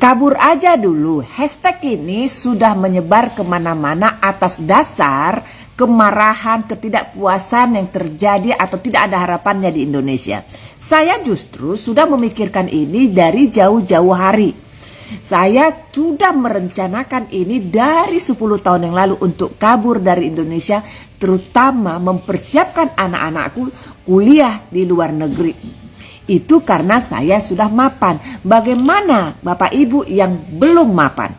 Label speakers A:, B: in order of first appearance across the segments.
A: Kabur aja dulu, hashtag ini sudah menyebar kemana-mana atas dasar kemarahan, ketidakpuasan yang terjadi atau tidak ada harapannya di Indonesia. Saya justru sudah memikirkan ini dari jauh-jauh hari. Saya sudah merencanakan ini dari 10 tahun yang lalu untuk kabur dari Indonesia, terutama mempersiapkan anak-anakku kuliah di luar negeri. Itu karena saya sudah mapan. Bagaimana Bapak Ibu yang belum mapan?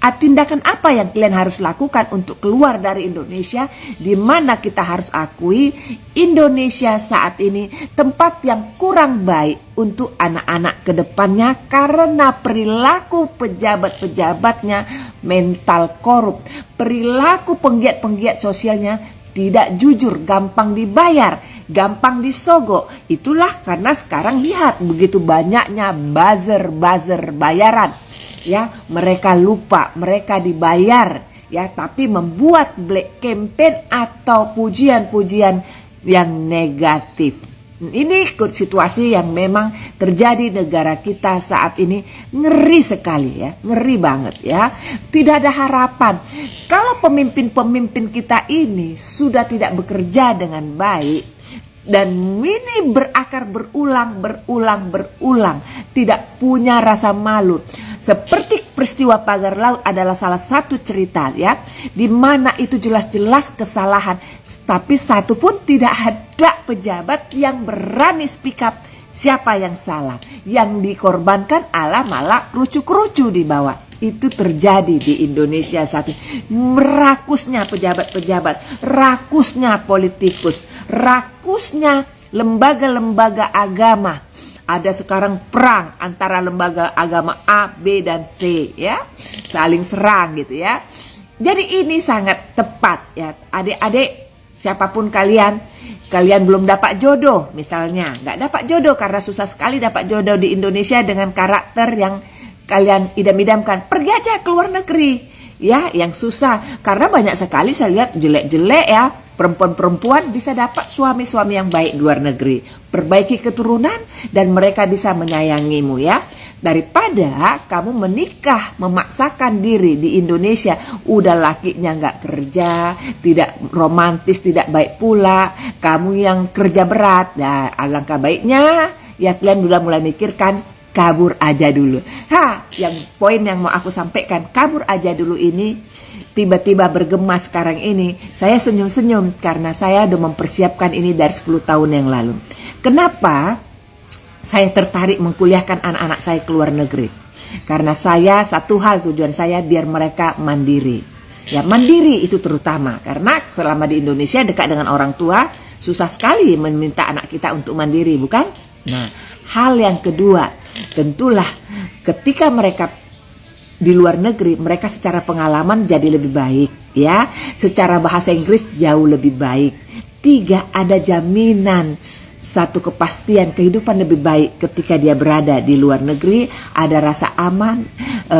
A: Tindakan apa yang kalian harus lakukan untuk keluar dari Indonesia, di mana kita harus akui Indonesia saat ini tempat yang kurang baik untuk anak-anak ke depannya karena perilaku pejabat-pejabatnya mental korup, perilaku penggiat-penggiat sosialnya tidak jujur, gampang dibayar, gampang disogok. Itulah karena sekarang lihat begitu banyaknya buzzer bayaran. Ya, mereka lupa mereka dibayar, ya, tapi membuat black campaign atau pujian-pujian yang negatif. Ini situasi yang memang terjadi di negara kita saat ini, ngeri sekali ya, ngeri banget ya. Tidak ada harapan. Kalau pemimpin-pemimpin kita ini sudah tidak bekerja dengan baik, dan ini berakar berulang, tidak punya rasa malu. Seperti peristiwa pagar laut adalah salah satu cerita ya, di mana itu jelas-jelas kesalahan, tapi satu pun tidak ada pejabat yang berani speak up siapa yang salah. Yang dikorbankan malah kerucu-kerucu di bawah. Itu terjadi di Indonesia saat ini. Rakusnya pejabat-pejabat, rakusnya politikus, rakusnya lembaga-lembaga agama. Ada sekarang perang antara lembaga agama A, B, dan C ya, saling serang gitu ya. Jadi ini sangat tepat ya, adik-adik siapapun kalian belum dapat jodoh misalnya, nggak dapat jodoh karena susah sekali dapat jodoh di Indonesia dengan karakter yang kalian idam-idamkan, pergi aja ke luar negeri ya, yang susah karena banyak sekali saya lihat jelek-jelek ya. Perempuan-perempuan bisa dapat suami-suami yang baik di luar negeri, perbaiki keturunan dan mereka bisa menyayangimu ya. Daripada kamu menikah memaksakan diri di Indonesia, udah lakinya nggak kerja, tidak romantis, tidak baik pula, kamu yang kerja berat. Nah, alangkah baiknya ya kalian udah mulai mikirkan kabur aja dulu. Yang poin yang mau aku sampaikan, kabur aja dulu ini tiba-tiba bergema sekarang ini, saya senyum-senyum karena saya udah mempersiapkan ini dari 10 tahun yang lalu. Kenapa saya tertarik mengkuliahkan anak-anak saya ke luar negeri? Karena saya, satu hal tujuan saya biar mereka mandiri. Ya, mandiri itu terutama karena selama di Indonesia dekat dengan orang tua, susah sekali meminta anak kita untuk mandiri, bukan? Nah, hal yang kedua, tentulah ketika mereka di luar negeri, mereka secara pengalaman jadi lebih baik ya, secara bahasa Inggris jauh lebih baik. 3, ada jaminan, satu kepastian kehidupan lebih baik ketika dia berada di luar negeri, ada rasa aman,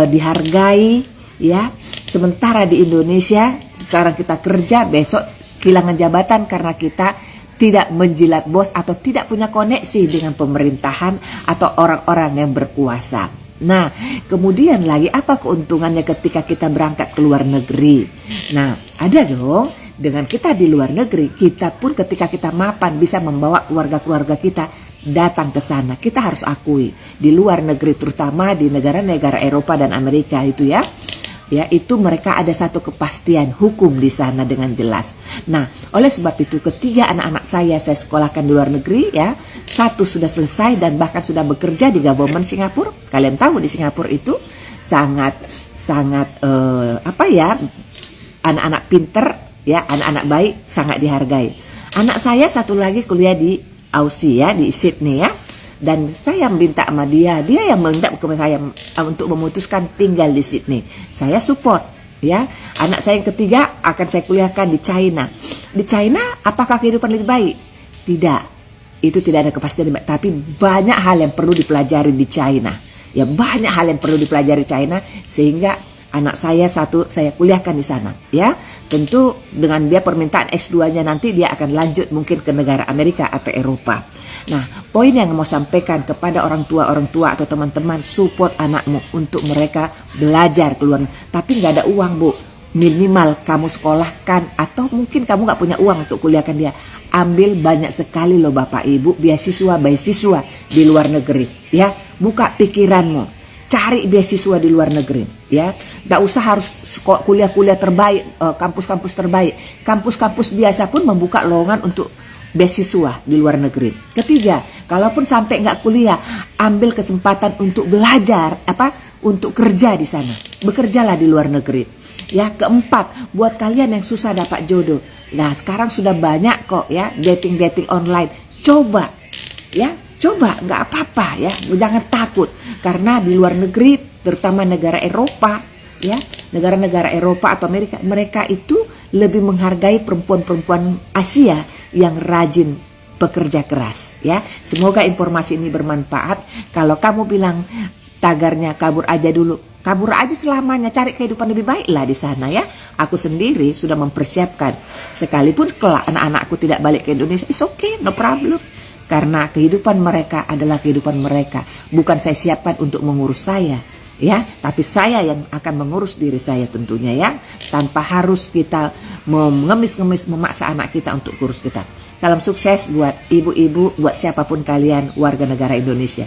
A: dihargai ya. Sementara di Indonesia sekarang kita kerja, besok kehilangan jabatan karena kita tidak menjilat bos atau tidak punya koneksi dengan pemerintahan atau orang-orang yang berkuasa. Nah, kemudian lagi apa keuntungannya ketika kita berangkat ke luar negeri? Nah, ada dong, dengan kita di luar negeri, kita pun ketika kita mapan bisa membawa keluarga-keluarga kita datang ke sana. Kita harus akui, di luar negeri terutama di negara-negara Eropa dan Amerika itu ya, itu mereka ada satu kepastian hukum di sana dengan jelas. Nah, oleh sebab itu ketiga anak-anak saya sekolahkan di luar negeri ya. 1 sudah selesai dan bahkan sudah bekerja di government Singapura. Kalian tahu di Singapura itu sangat anak-anak pinter ya, anak-anak baik sangat dihargai. Anak saya satu lagi kuliah di Aussie ya, di Sydney ya. Dan saya minta sama dia yang minta ke saya untuk memutuskan tinggal di Sydney. Saya support ya. Anak saya yang ketiga akan saya kuliahkan di China. Di China apakah kehidupan lebih baik? Tidak. Itu tidak ada kepastian, tapi banyak hal yang perlu dipelajari di China. Ya, banyak hal yang perlu dipelajari China sehingga anak saya satu saya kuliahkan di sana ya. Tentu dengan dia permintaan S2-nya nanti dia akan lanjut mungkin ke negara Amerika atau Eropa. Nah, poin yang mau sampaikan kepada orang tua atau teman-teman, support anakmu untuk mereka belajar keluar. Tapi nggak ada uang, Bu. Minimal kamu sekolahkan, atau mungkin kamu nggak punya uang untuk kuliahkan dia. Ambil banyak sekali loh Bapak Ibu, beasiswa di luar negeri. Ya, buka pikiranmu. Cari beasiswa di luar negeri, ya. Gak usah harus kuliah-kuliah terbaik, kampus-kampus terbaik. Kampus-kampus biasa pun membuka lowongan untuk beasiswa di luar negeri. Ketiga, kalaupun sampai nggak kuliah, ambil kesempatan untuk belajar, untuk kerja di sana. Bekerjalah di luar negeri. Ya, keempat, buat kalian yang susah dapat jodoh. Nah, sekarang sudah banyak kok ya dating online. Coba, ya. Coba, nggak apa-apa ya, jangan takut. Karena di luar negeri, terutama negara Eropa, ya, negara-negara Eropa atau Amerika, mereka itu lebih menghargai perempuan-perempuan Asia yang rajin bekerja keras, ya. Semoga informasi ini bermanfaat. Kalau kamu bilang tagarnya kabur aja dulu, kabur aja selamanya, cari kehidupan lebih baik lah di sana ya. Aku sendiri sudah mempersiapkan, sekalipun kelak anak-anakku tidak balik ke Indonesia, it's okay, no problem. Karena kehidupan mereka adalah kehidupan mereka. Bukan saya siapkan untuk mengurus saya, ya, tapi saya yang akan mengurus diri saya tentunya ya. Tanpa harus kita mengemis-ngemis memaksa anak kita untuk urus kita. Salam sukses buat ibu-ibu, buat siapapun kalian warga negara Indonesia.